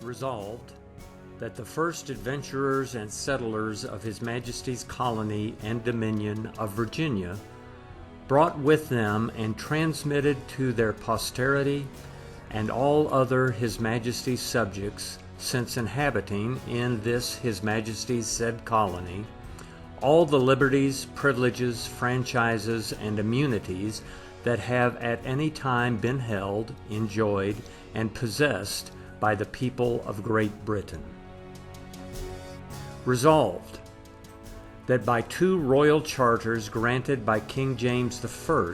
Resolved, that the first adventurers and settlers of His Majesty's colony and dominion of Virginia brought with them and transmitted to their posterity and all other His Majesty's subjects since inhabiting in this His Majesty's said colony all the liberties, privileges, franchises, and immunities that have at any time been held, enjoyed, and possessed by the people of Great Britain. Resolved, that by 2 royal charters granted by King James I,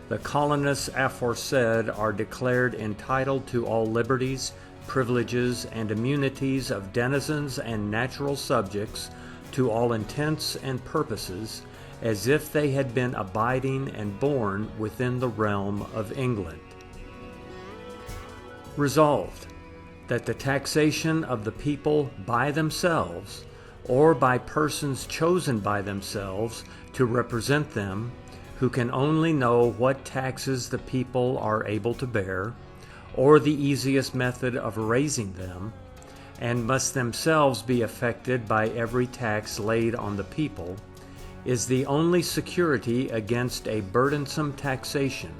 the colonists aforesaid are declared entitled to all liberties, privileges, and immunities of denizens and natural subjects to all intents and purposes, as if they had been abiding and born within the realm of England. Resolved, that the taxation of the people by themselves, or by persons chosen by themselves to represent them, who can only know what taxes the people are able to bear, or the easiest method of raising them, and must themselves be affected by every tax laid on the people, is the only security against a burdensome taxation,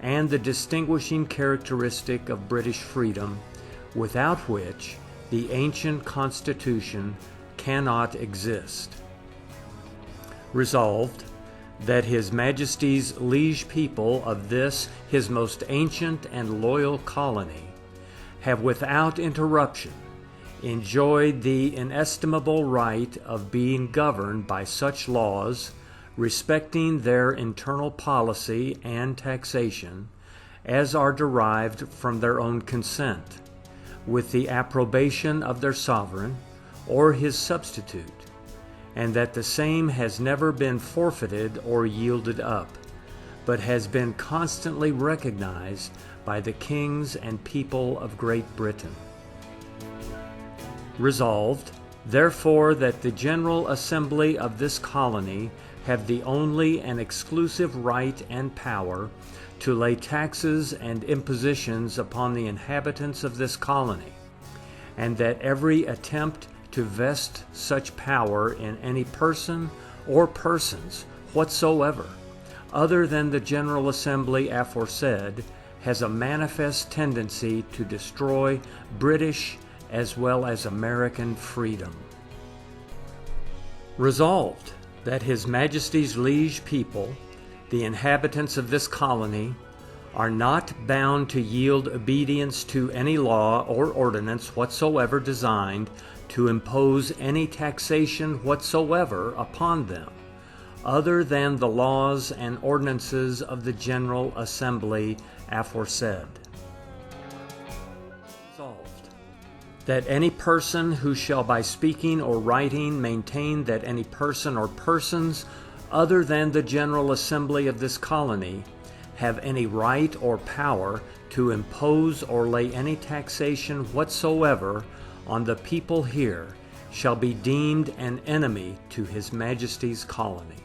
and the distinguishing characteristic of British freedom, without which the ancient Constitution cannot exist. Resolved, that His Majesty's liege people of this His most ancient and loyal colony have without interruption enjoyed the inestimable right of being governed by such laws respecting their internal policy and taxation as are derived from their own consent, with the approbation of their sovereign or his substitute, and that the same has never been forfeited or yielded up, but has been constantly recognized by the kings and people of Great Britain. Resolved, therefore, that the General Assembly of this colony have the only and exclusive right and power to lay taxes and impositions upon the inhabitants of this colony, and that every attempt to vest such power in any person or persons whatsoever, other than the General Assembly aforesaid, has a manifest tendency to destroy British as well as American freedom. Resolved, that His Majesty's liege people, the inhabitants of this colony, are not bound to yield obedience to any law or ordinance whatsoever designed to impose any taxation whatsoever upon them, other than the laws and ordinances of the General Assembly aforesaid. Resolved, that any person who shall by speaking or writing maintain that any person or persons other than the General Assembly of this colony have any right or power to impose or lay any taxation whatsoever on the people here shall be deemed an enemy to His Majesty's colony.